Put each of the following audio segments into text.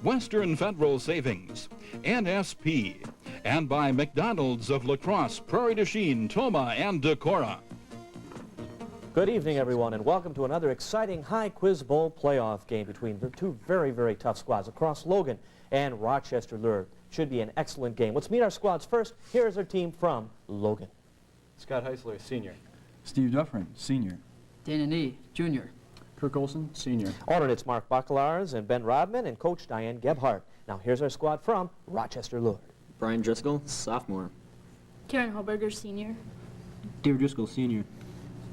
Western Federal Savings, NSP, and by McDonald's of La Crosse, Prairie du Chien, Tomah, and Decorah. Good evening, everyone, and welcome to another exciting High Quiz Bowl playoff game between the two very, very tough squads across Logan and Rochester, Lourdes. Should be an excellent game. Let's meet our squads first. Here's our team from Logan. Scott Heisler, senior. Steve Dufferin, senior. Dana Nee, junior. Kirk Olson, senior. Alternates Mark Bacalarz and Ben Rodman and Coach Diane Gebhardt. Now here's our squad from Rochester, Lourdes. Brian Driscoll, sophomore. Karen Hoberger, senior. David Driscoll, senior.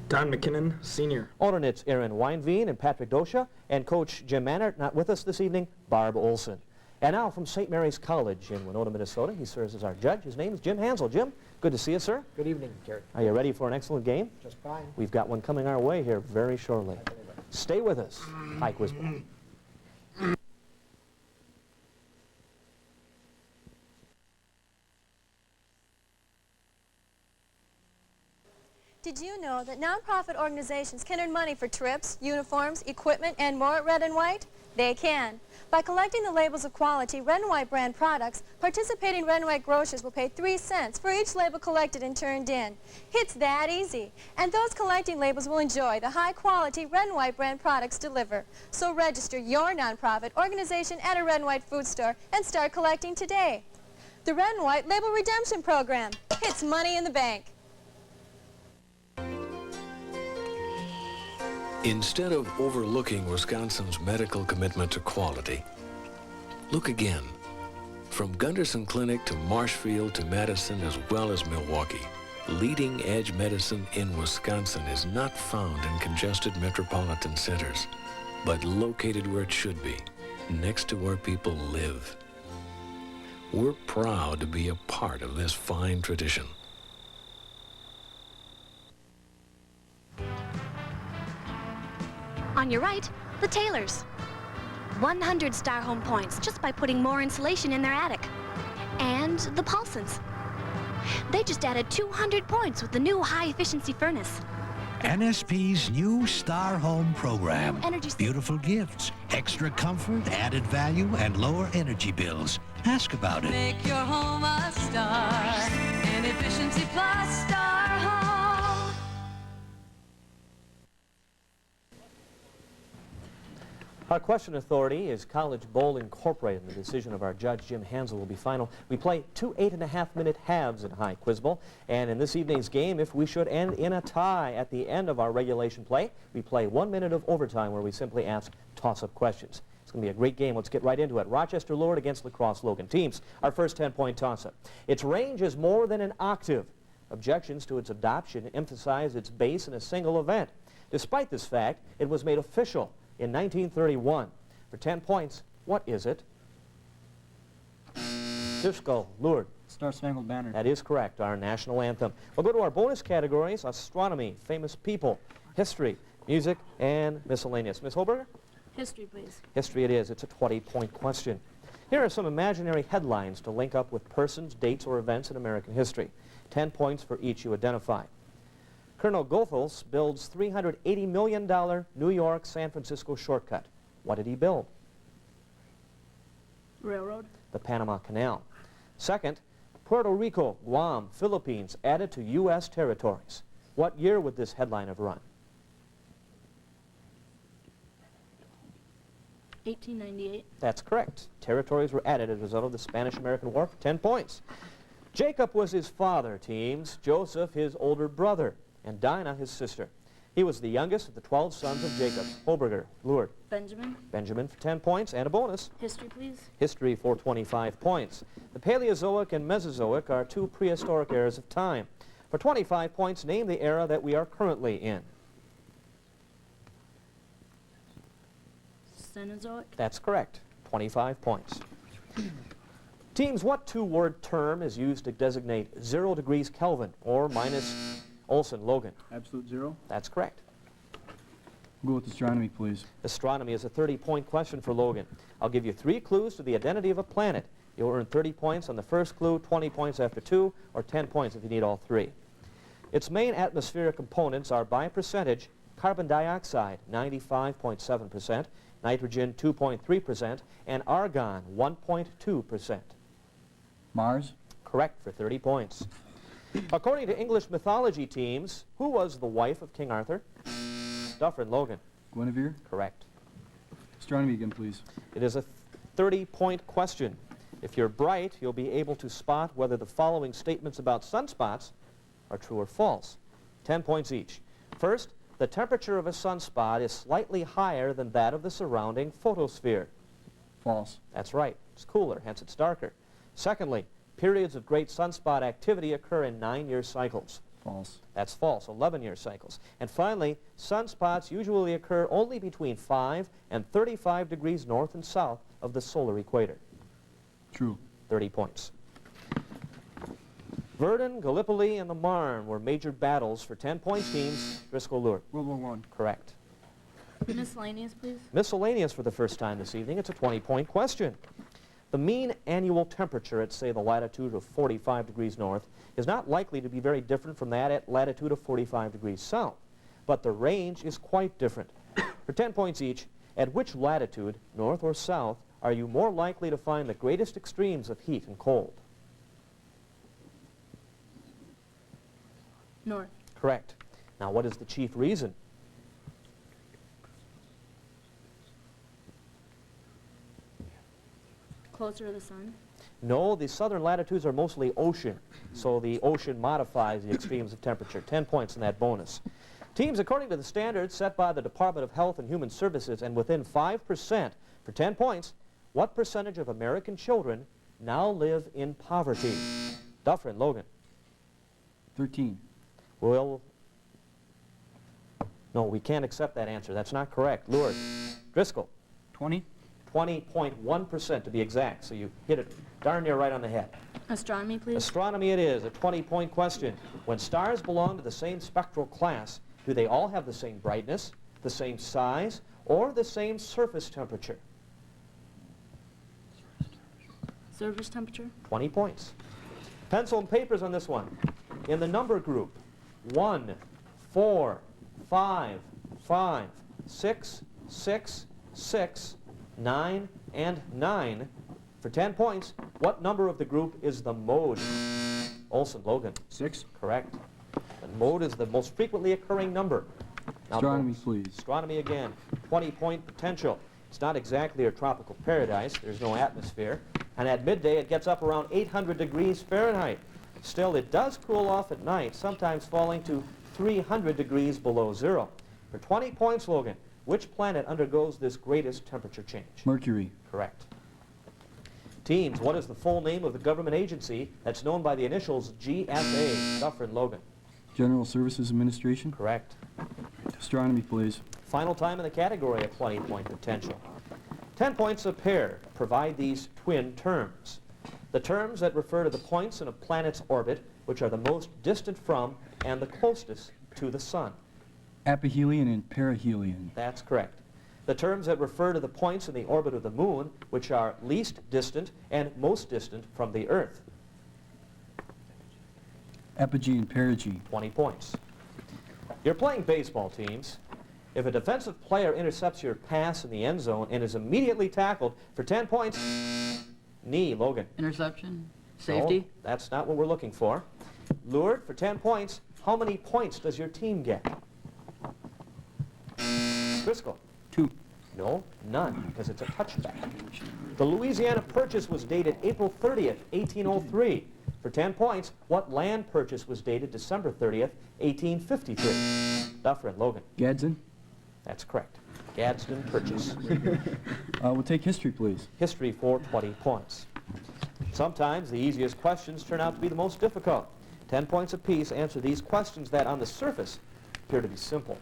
Don McKinnon, senior. Alternates Aaron Weinveen and Patrick Dosha, and Coach Jim Mannert, not with us this evening, Barb Olson. And now from St. Mary's College in Winona, Minnesota, he serves as our judge. His name is Jim Hansel. Jim, good to see you, sir. Good evening, Terry. Are you ready for an excellent game? Just fine. We've got one coming our way here very shortly. Stay with us. High Quiz Bowl. Did you know that nonprofit organizations can earn money for trips, uniforms, equipment, and more at Red and White? They can. By collecting the labels of quality Red and White brand products, participating Red and White grocers will pay 3 cents for each label collected and turned in. It's that easy. And those collecting labels will enjoy the high-quality Red and White brand products delivered. So register your nonprofit organization at a Red and White food store and start collecting today. The Red and White Label Redemption Program. It's money in the bank. Instead of overlooking Wisconsin's medical commitment to quality, look again. From Gunderson Clinic to Marshfield to Madison as well as Milwaukee, leading-edge medicine in Wisconsin is not found in congested metropolitan centers, but located where it should be, next to where people live. We're proud to be a part of this fine tradition. On your right, the Taylors. 100 star home points just by putting more insulation in their attic. And the Paulsons. They just added 200 points with the new high-efficiency furnace. NSP's new Star Home program. Beautiful gifts, extra comfort, added value, and lower energy bills. Ask about it. Make your home a star. An Efficiency Plus Star Home. Our question authority is College Bowl Incorporated. The decision of our judge, Jim Hansel, will be final. We play 2 8.5-minute halves in High Quiz Bowl. And in this evening's game, if we should end in a tie at the end of our regulation play, we play 1 minute of overtime where we simply ask toss-up questions. It's going to be a great game. Let's get right into it. Rochester Lourdes against La Crosse Logan. Teams, our first 10-point toss-up. Its range is more than an octave. Objections to its adoption emphasize its base in a single event. Despite this fact, it was made official in 1931. For 10 points, what is it? Disco, Lourdes. Star Spangled Banner. That is correct, our national anthem. We'll go to our bonus categories: astronomy, famous people, history, music, and miscellaneous. Ms. Hoberger? History, please. History it is. It's a 20-point question. Here are some imaginary headlines to link up with persons, dates, or events in American history. 10 points for each you identify. Colonel Goethals builds $380 million New York-San Francisco shortcut. What did he build? Railroad. The Panama Canal. Second, Puerto Rico, Guam, Philippines added to U.S. territories. What year would this headline have run? 1898. That's correct. Territories were added as a result of the Spanish-American War. 10 points. Jacob was his father, teams. Joseph, his older brother. And Dinah, his sister. He was the youngest of the 12 sons of Jacob. Hoberger, Lourdes. Benjamin. Benjamin for 10 points and a bonus. History, please. History for 25 points. The Paleozoic and Mesozoic are two prehistoric eras of time. For 25 points, name the era that we are currently in. Cenozoic. That's correct. 25 points. Teams, what two-word term is used to designate 0 degrees Kelvin or minus Olson, Logan? Absolute zero. That's correct. Go with astronomy, please. Astronomy is a 30-point question for Logan. I'll give you 3 clues to the identity of a planet. You'll earn 30 points on the first clue, 20 points after 2, or 10 points if you need all 3. Its main atmospheric components are, by percentage, carbon dioxide, 95.7%, nitrogen 2.3%, and argon 1.2%. Mars. Correct for 30 points. According to English mythology teams, who was the wife of King Arthur? Duffer and Logan. Guinevere. Correct. Astronomy again, please. It is a 30-point question. If you're bright, you'll be able to spot whether the following statements about sunspots are true or false. 10 points each. First, the temperature of a sunspot is slightly higher than that of the surrounding photosphere. False. That's right. It's cooler, hence it's darker. Secondly, periods of great sunspot activity occur in 9-year cycles. False. That's false, 11-year cycles. And finally, sunspots usually occur only between 5 and 35 degrees north and south of the solar equator. True. 30 points. Verdun, Gallipoli, and the Marne were major battles for 10-point teams. Driscoll, Lourdes. World War I. Correct. Miscellaneous, please. Miscellaneous for the first time this evening. It's a 20-point question. The mean annual temperature at, say, the latitude of 45 degrees north is not likely to be very different from that at latitude of 45 degrees south. But the range is quite different. For 10 points each, at which latitude, north or south, are you more likely to find the greatest extremes of heat and cold? North. Correct. Now, what is the chief reason? Closer to the sun. No, the southern latitudes are mostly ocean, so the ocean modifies the extremes of temperature. 10 points in that bonus. Teams, according to the standards set by the Department of Health and Human Services and within 5%, for 10 points, what percentage of American children now live in poverty? Duffer and Logan. 13. Well, no, we can't accept that answer. That's not correct. Lourdes. Driscoll. 20. 20.1% to be exact, so you hit it darn near right on the head. Astronomy, please. Astronomy it is, a 20-point question. When stars belong to the same spectral class, do they all have the same brightness, the same size, or the same surface temperature? Surface temperature. 20 points. Pencil and papers on this one. In the number group, 1, 4, 5, 5, 6, 6, 6, 9, and 9. For 10 points, what number of the group is the mode? Olson, Logan. 6. Correct. The mode is the most frequently occurring number. Now, Astronomy, please. Astronomy again. 20-point potential. It's not exactly a tropical paradise. There's no atmosphere. And at midday, it gets up around 800 degrees Fahrenheit. Still, it does cool off at night, sometimes falling to 300 degrees below zero. For 20 points, Logan, which planet undergoes this greatest temperature change? Mercury. Correct. Teams, what is the full name of the government agency that's known by the initials GSA? Duffer and Logan. General Services Administration. Correct. Astronomy, please. Final time in the category of 20-point potential. 10 points a pair. Provide these twin terms. The terms that refer to the points in a planet's orbit which are the most distant from and the closest to the sun. Aphelion and perihelion. That's correct. The terms that refer to the points in the orbit of the moon which are least distant and most distant from the Earth. Apogee and perigee. 20 points. You're playing baseball, teams. If a defensive player intercepts your pass in the end zone and is immediately tackled for 10 points, knee, Logan. Interception. Safety. No, that's not what we're looking for. Lured for 10 points. How many points does your team get? Driscoll. 2. No, none, because it's a touchback. The Louisiana Purchase was dated April 30th, 1803. For 10 points, what land purchase was dated December 30th, 1853? Duffer and Logan. Gadsden. That's correct. Gadsden Purchase. We'll take history, please. History for 20 points. Sometimes the easiest questions turn out to be the most difficult. 10 points apiece. Answer these questions that on the surface appear to be simple.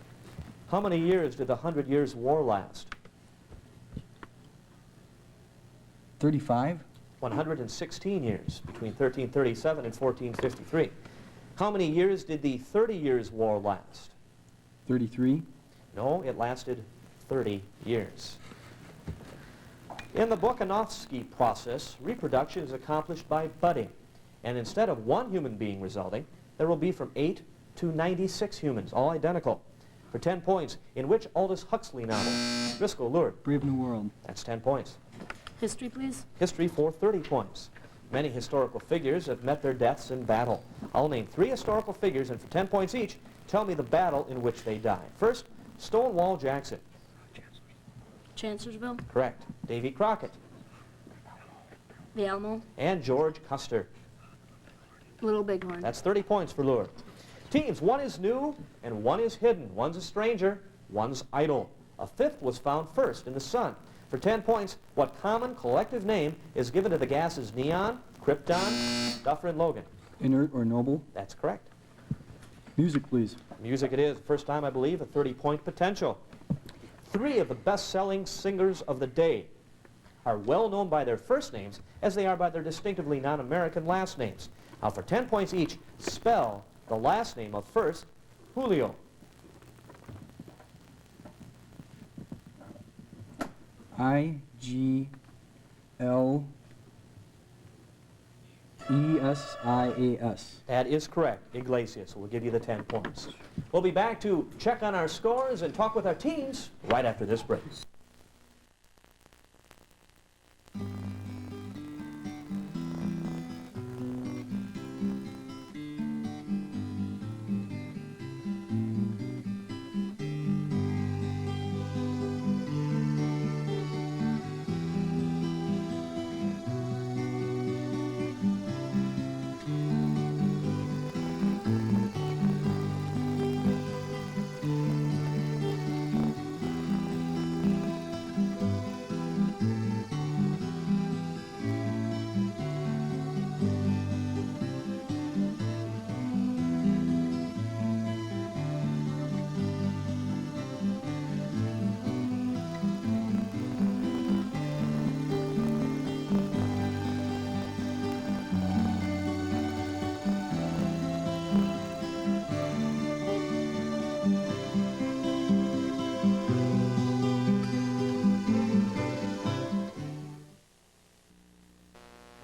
How many years did the 100 Years' War last? 35. 116 years, between 1337 and 1453. How many years did the 30 Years' War last? 33. No, it lasted 30 years. In the Volkanovsky process, reproduction is accomplished by budding. And instead of one human being resulting, there will be from 8 to 96 humans, all identical. For 10 points, in which Aldous Huxley novel Driscoll, Lourdes. Brave New World. That's 10 points. History, please. History for 30 points. Many historical figures have met their deaths in battle. I'll name 3 historical figures, and for 10 points each, tell me the battle in which they died. First, Stonewall Jackson. Chancellorsville. Correct. Davy Crockett. The Alamo. And George Custer. Little Bighorn. That's 30 points for Lourdes. Teams, one is new and one is hidden. One's a stranger, one's idle. A 5th was found first in the sun. For 10 points, what common collective name is given to the gases neon, krypton, Duffer, and Logan? Inert or noble. That's correct. Music, please. Music it is. First time, I believe, a 30-point potential. 3 of the best-selling singers of the day are well known by their first names as they are by their distinctively non-American last names. Now, for 10 points each, spell the last name of first Julio. I-G-L-E-S-I-A-S. That is correct, Iglesias. We'll give you the 10 points. We'll be back to check on our scores and talk with our teams right after this break.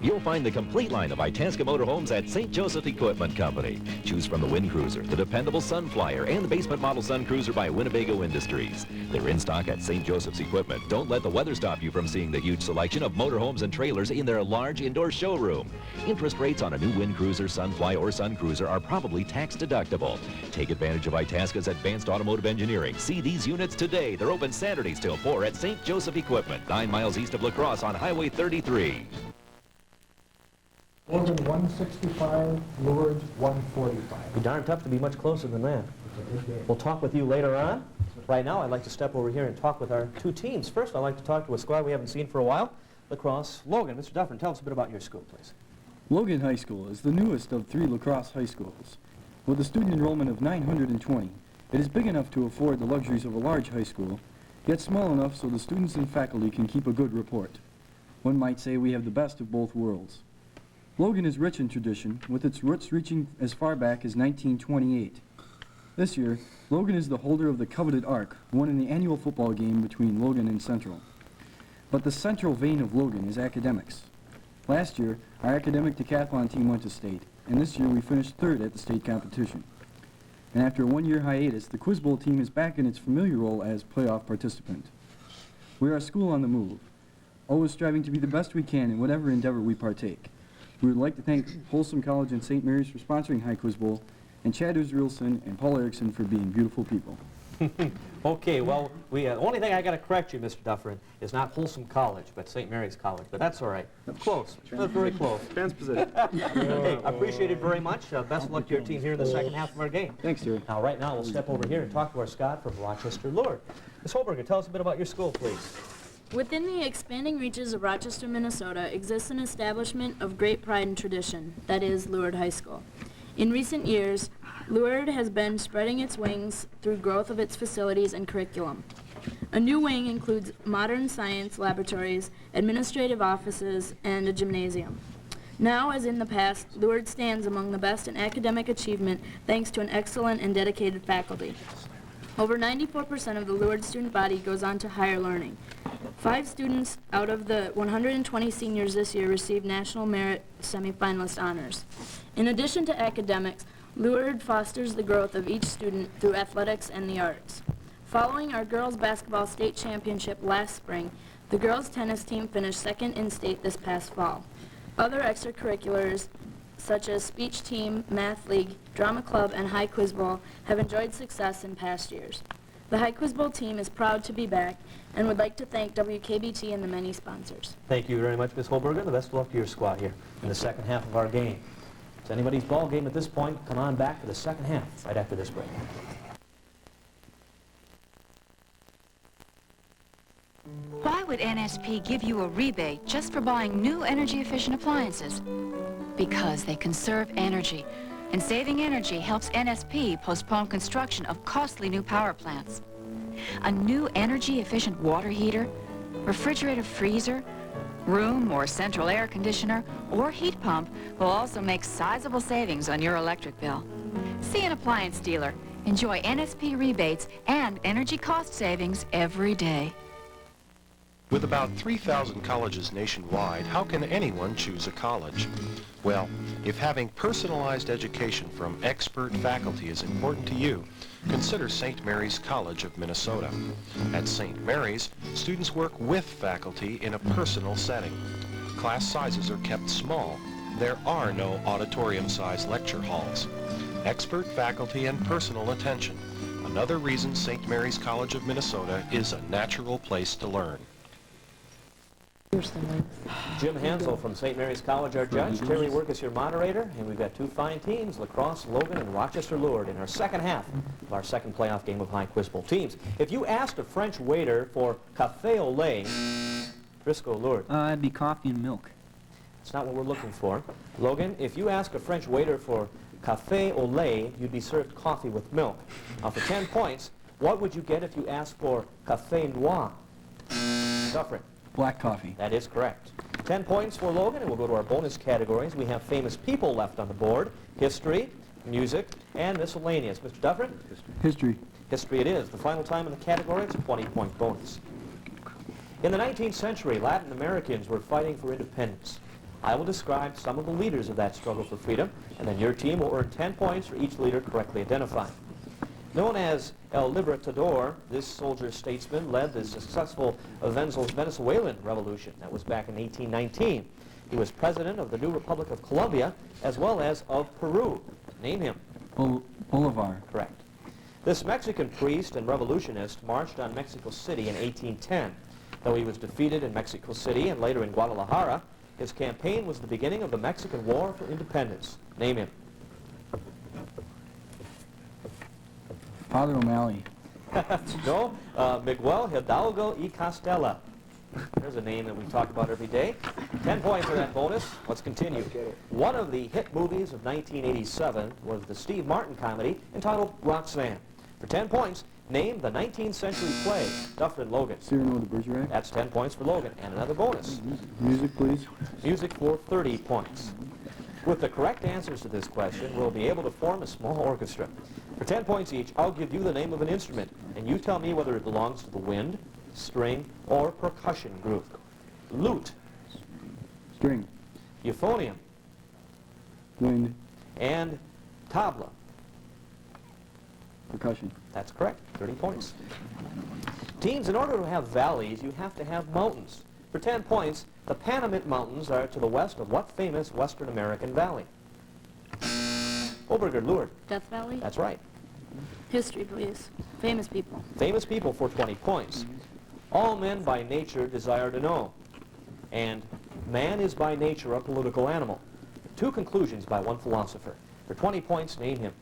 You'll find the complete line of Itasca motorhomes at St. Joseph Equipment Company. Choose from the Wind Cruiser, the dependable Sunflyer, and the basement model Sun Cruiser by Winnebago Industries. They're in stock at St. Joseph's Equipment. Don't let the weather stop you from seeing the huge selection of motorhomes and trailers in their large indoor showroom. Interest rates on a new Wind Cruiser, Sunfly, or Sun Cruiser are probably tax deductible. Take advantage of Itasca's advanced automotive engineering. See these units today. They're open Saturdays till 4 at St. Joseph Equipment, 9 miles east of La Crosse on Highway 33. Logan 165, Lourdes 145. Be darn tough to be much closer than that. We'll talk with you later on. Right now, I'd like to step over here and talk with our 2 teams. First, I'd like to talk to a squad we haven't seen for a while, La Crosse. Logan, Mr. Duffer, tell us a bit about your school, please. Logan High School is the newest of 3 La Crosse high schools. With a student enrollment of 920, it is big enough to afford the luxuries of a large high school, yet small enough so the students and faculty can keep a good rapport. One might say we have the best of both worlds. Logan is rich in tradition, with its roots reaching as far back as 1928. This year, Logan is the holder of the coveted Arc, won in the annual football game between Logan and Central. But the central vein of Logan is academics. Last year, our academic decathlon team went to state, and this year we finished 3rd at the state competition. And after a 1-year hiatus, the Quiz Bowl team is back in its familiar role as playoff participant. We are a school on the move, always striving to be the best we can in whatever endeavor we partake. We would like to thank Wholesome College and St. Mary's for sponsoring High Quiz Bowl, and Chad Israelson and Paul Erickson for being beautiful people. Okay, well, the only thing I got to correct you, Mr. Dufferin, is not Wholesome College, but St. Mary's College. But that's all right. Close. That's very close. Transposition. Okay, I appreciate it very much. Best of luck to your team here in the second half of our game. Thanks, Terry. Now, right now, we'll step over here and talk to our Scott from Rochester, Lourdes. Ms. Holberger, tell us a bit about your school, please. Within the expanding reaches of Rochester, Minnesota, exists an establishment of great pride and tradition, that is, Lourdes High School. In recent years, Lourdes has been spreading its wings through growth of its facilities and curriculum. A new wing includes modern science laboratories, administrative offices, and a gymnasium. Now, as in the past, Lourdes stands among the best in academic achievement thanks to an excellent and dedicated faculty. Over 94% of the Lourdes student body goes on to higher learning. 5 students out of the 120 seniors this year received National Merit Semifinalist honors. In addition to academics, Lourdes fosters the growth of each student through athletics and the arts. Following our girls basketball state championship last spring, the girls tennis team finished second in state this past fall. Other extracurriculars, such as speech team, math league, drama club, and high quiz bowl, have enjoyed success in past years. The high quiz bowl team is proud to be back and would like to thank WKBT and the many sponsors. Thank you very much, Ms. Holberger. The best of luck to your squad here in the second half of our game. It's anybody's ball game at this point. Come on back for the second half right after this break. Why would NSP give you a rebate just for buying new energy-efficient appliances? Because they conserve energy, and saving energy helps NSP postpone construction of costly new power plants. A new energy-efficient water heater, refrigerator freezer, room or central air conditioner, or heat pump will also make sizable savings on your electric bill. See an appliance dealer. Enjoy NSP rebates and energy cost savings every day. With about 3,000 colleges nationwide, how can anyone choose a college? Well, if having personalized education from expert faculty is important to you, consider St. Mary's College of Minnesota. At St. Mary's, students work with faculty in a personal setting. Class sizes are kept small. There are no auditorium-sized lecture halls. Expert faculty and personal attention. Another reason St. Mary's College of Minnesota is a natural place to learn. Jim Hansel from St. Mary's College, our judge. Terry Wirkus, your moderator. And we've got two fine teams, La Crosse, Logan, and Rochester Lourdes, in our second half of our second playoff game of high quiz bowl teams. If you asked a French waiter for café au lait, Driscoll, Lourdes. It'd be coffee and milk. That's not what we're looking for. Logan, if you ask a French waiter for café au lait, you'd be served coffee with milk. Now, for 10 points, what would you get if you asked for café noir? Dufferin. Black coffee. That is correct. 10 points for Logan, and we'll go to our bonus categories. We have famous people left on the board: history, music, and miscellaneous. Mr. Dufferin? History. History it is. The final time in the category, it's a 20-point bonus. In the 19th century, Latin Americans were fighting for independence. I will describe some of the leaders of that struggle for freedom, and then your team will earn 10 points for each leader correctly identified. Known as El Libertador, this soldier-statesman led the successful Venezuelan Revolution. That was back in 1819. He was president of the new Republic of Colombia, as well as of Peru. Name him. Bolivar. Correct. This Mexican priest and revolutionist marched on Mexico City in 1810. Though he was defeated in Mexico City and later in Guadalajara, his campaign was the beginning of the Mexican War for Independence. Name him. Father O'Malley. No, Miguel Hidalgo y Castella. There's a name that we talk about every day. 10 points for that bonus. Let's continue. One of the hit movies of 1987 was the Steve Martin comedy entitled Roxanne. For 10 points, name the 19th century play. Dufferin, Logan. Cyrano de Bergerac. That's 10 points for Logan. And another bonus. Music, please. Music for 30 points. With the correct answers to this question, we'll be able to form a small orchestra. For 10 points each, I'll give you the name of an instrument, and you tell me whether it belongs to the wind, string, or percussion group. Lute. String. Euphonium. Wind. And tabla. Percussion. That's correct. 30 points. Teams, in order to have valleys, you have to have mountains. For 10 points, the Panamint Mountains are to the west of what famous Western American valley? Oberger, Lourdes. Death Valley? That's right. History, please. Famous people. Famous people for 20 points. All men by nature desire to know. And man is by nature a political animal. Two conclusions by one philosopher. For 20 points, name him.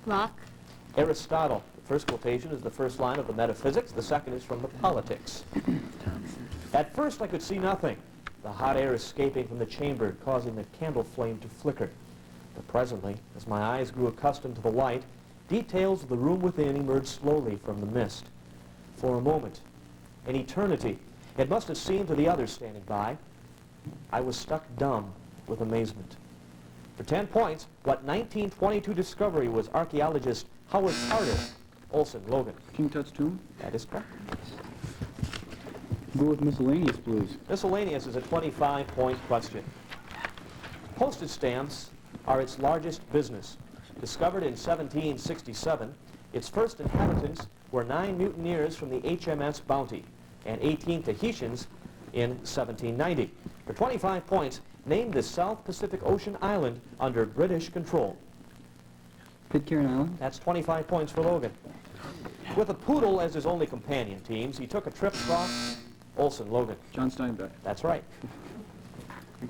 Locke. Aristotle. The first quotation is the first line of the Metaphysics. The second is from the Politics. At first I could see nothing. The hot air escaping from the chamber, causing the candle flame to flicker. But presently, as my eyes grew accustomed to the light, details of the room within emerged slowly from the mist. For a moment, an eternity, it must have seemed to the others standing by, I was struck dumb with amazement. For 10 points, what 1922 discovery was archaeologist Howard Carter? Olson, Logan. King Tut's tomb? That is correct. Go with miscellaneous, please. Miscellaneous is a 25-point question. Postage stamps are its largest business. Discovered in 1767, its first inhabitants were 9 mutineers from the HMS Bounty and 18 Tahitians in 1790. For 25 points, name the South Pacific Ocean island under British control. Pitcairn Island. That's 25 points for Logan. With a poodle as his only companion, teams, he took a trip across Olson. Logan. John Steinbeck. That's right.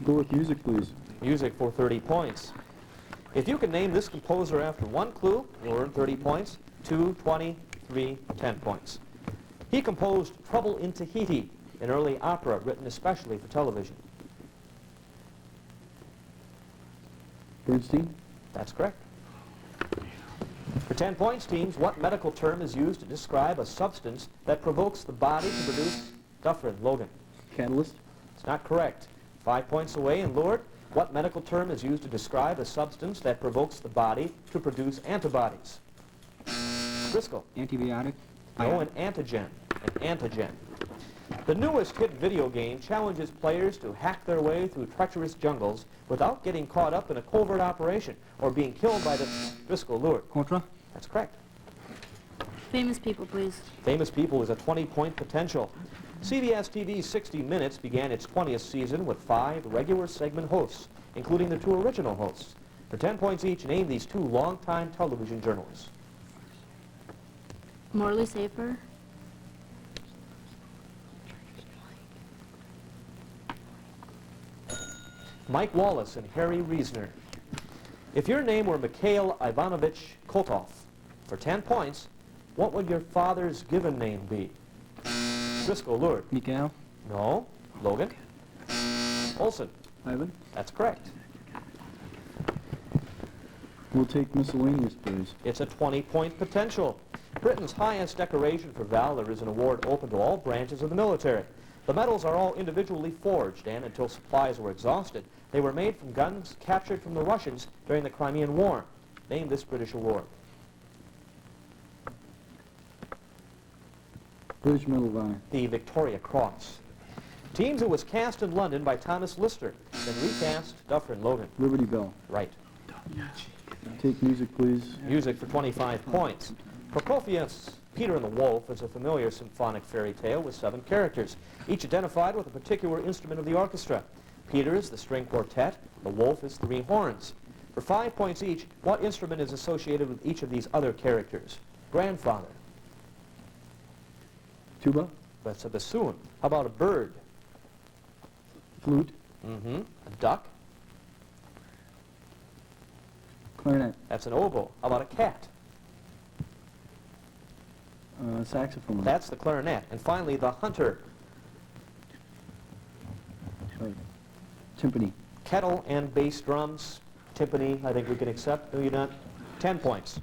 Go with music, please. Music for 30 points. If you can name this composer after 1 clue, you'll earn 30 points. 2, 20, 3, 10 points. He composed Trouble in Tahiti, an early opera written especially for television. Bernstein. That's correct. For 10 points, teams, what medical term is used to describe a substance that provokes the body to produce Dufferin? Logan. Catalyst. It's not correct. 5 points away in Lourdes. What medical term is used to describe a substance that provokes the body to produce antibodies? Driscoll. Antibiotic. No, an antigen. An antigen. The newest hit video game challenges players to hack their way through treacherous jungles without getting caught up in a covert operation or being killed by the Driscoll Lourdes. Contra. That's correct. Famous people, please. Famous People is a 20-point potential. CBS TV's 60 Minutes began its 20th season with 5 regular segment hosts, including the 2 original hosts. For 10 points each, name these 2 longtime television journalists. Morley Safer. Mike Wallace and Harry Reisner. If your name were Mikhail Ivanovich Kotov, for 10 points, what would your father's given name be? Driscoll Lourdes. Mikhail. No. Logan. Olson. Ivan. That's correct. We'll take miscellaneous, please. It's a 20-point potential. Britain's highest decoration for valor is an award open to all branches of the military. The medals are all individually forged, and until supplies were exhausted, they were made from guns captured from the Russians during the Crimean War. Name this British award. British Medal of Honor. The Victoria Cross. Teams who was cast in London by Thomas Lister, then recast Dufferin. Logan. Liberty Bell. Right. Take music, please. Music for 25 points. Prokofiev's Peter and the Wolf is a familiar symphonic fairy tale with 7 characters, each identified with a particular instrument of the orchestra. Peter is the string quartet, the wolf is 3 horns. For 5 points each, what instrument is associated with each of these other characters? Grandfather. Tuba. That's a bassoon. How about a bird? Flute. Mm-hmm. A duck. Clarinet. That's an oboe. How about a cat? Saxophone. That's the clarinet. And finally, the hunter. Timpani. Kettle and bass drums. Timpani, I think we can accept. No, you're not. 10 points.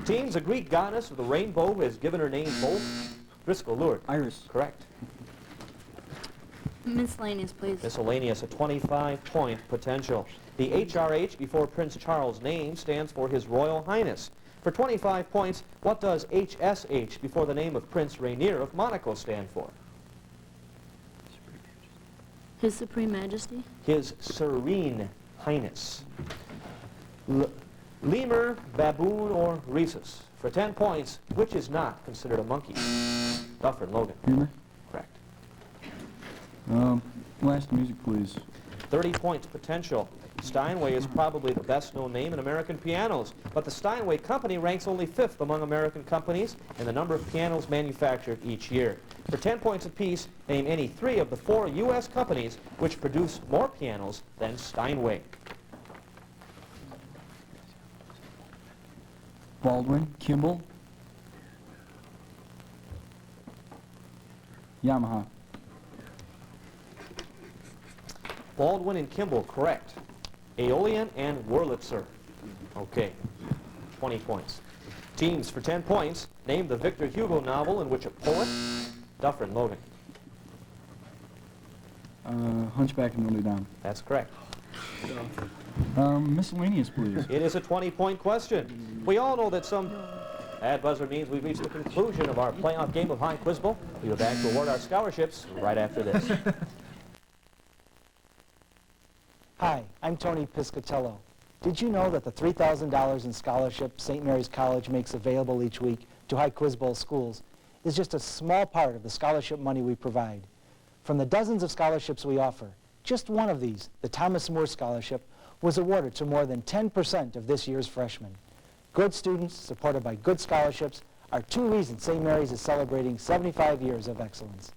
Teams, a Greek goddess of the rainbow has given her name both. Driscoll Lourdes. Iris. Correct. Miscellaneous, please. Miscellaneous, a 25-point potential. The HRH before Prince Charles' name stands for His Royal Highness. For 25 points, what does HSH before the name of Prince Rainier of Monaco stand for? His Supreme Majesty. His Serene Highness. Lemur, baboon, or rhesus. For 10 points, which is not considered a monkey? Dufferin. Logan. Lemur. Correct. Last music, please. 30 points potential. Steinway is probably the best-known name in American pianos, but the Steinway Company ranks only 5th among American companies in the number of pianos manufactured each year. For 10 points apiece, name any 3 of the 4 U.S. companies which produce more pianos than Steinway. Baldwin. Kimball. Yamaha. Baldwin and Kimball, correct. Aeolian and Wurlitzer. Okay, 20 points. Teams, for 10 points, name the Victor Hugo novel in which a poet, Dufferin. Logan. Hunchback of Notre Dame. That's correct. Miscellaneous, please. It is a 20-point question. We all know that some ad buzzer means we've reached the conclusion of our playoff game of High Quiz Bowl. We'll be back to award our scholarships right after this. Hi, I'm Tony Piscatello. Did you know that the $3,000 in scholarship St. Mary's College makes available each week to High Quiz Bowl schools is just a small part of the scholarship money we provide? From the dozens of scholarships we offer, just one of these, the Thomas Moore Scholarship, was awarded to more than 10% of this year's freshmen. Good students, supported by good scholarships, are two reasons St. Mary's is celebrating 75 years of excellence.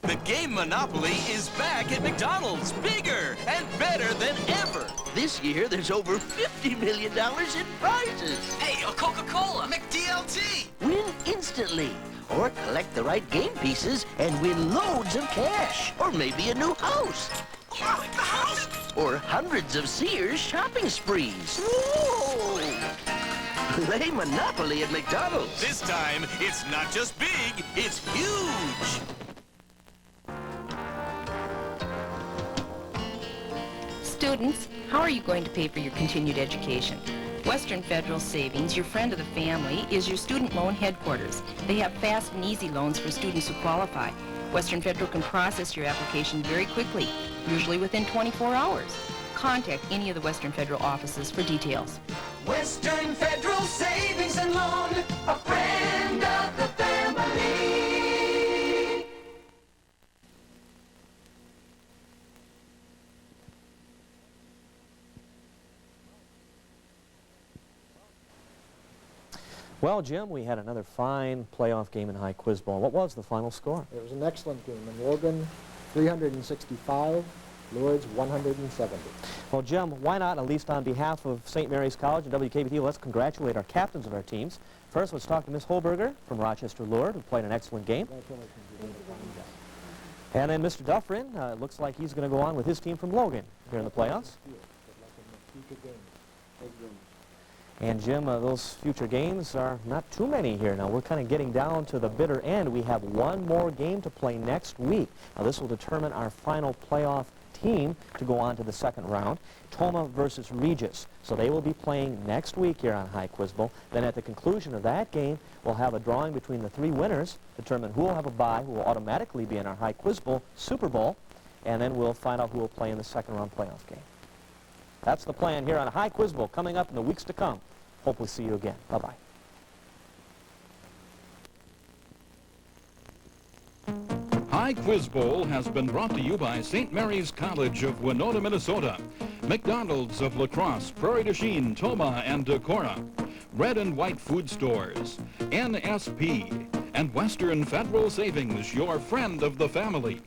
The game Monopoly is back at McDonald's, bigger and better than ever. This year, there's over $50 million in prizes. Hey, a Coca-Cola, McDLT. Win instantly, or collect the right game pieces and win loads of cash, or maybe a new house. I like the house. Or hundreds of Sears shopping sprees. Whoa! Play Monopoly at McDonald's. This time, it's not just big, it's huge. Students, how are you going to pay for your continued education? Western Federal Savings, your friend of the family, is your student loan headquarters. They have fast and easy loans for students who qualify. Western Federal can process your application very quickly, usually within 24 hours. Contact any of the Western Federal offices for details. Western Federal Savings and Loan, a friend of the family. Well, Jim, we had another fine playoff game in High Quiz Bowl. What was the final score? It was an excellent game. In Logan, 365, Lourdes, 170. Well, Jim, why not, at least on behalf of St. Mary's College and WKBT, let's congratulate our captains of our teams. First, let's talk to Miss Holberger from Rochester Lourdes, who played an excellent game. And then Mr. Dufferin, looks like he's going to go on with his team from Logan here in the playoffs. And Jim, those future games are not too many here. Now, we're kind of getting down to the bitter end. We have one more game to play next week. Now, this will determine our final playoff team to go on to the second round, Toma versus Regis. So they will be playing next week here on High Quiz Bowl. Then at the conclusion of that game, we'll have a drawing between the three winners, determine who will have a bye, who will automatically be in our High Quiz Bowl Super Bowl, and then we'll find out who will play in the second round playoff game. That's the plan here on High Quiz Bowl coming up in the weeks to come. Hope we'll see you again. Bye-bye. High Quiz Bowl has been brought to you by St. Mary's College of Winona, Minnesota, McDonald's of La Crosse, Prairie du Chien, Toma, and Decorah, Red and White Food Stores, NSP, and Western Federal Savings, your friend of the family.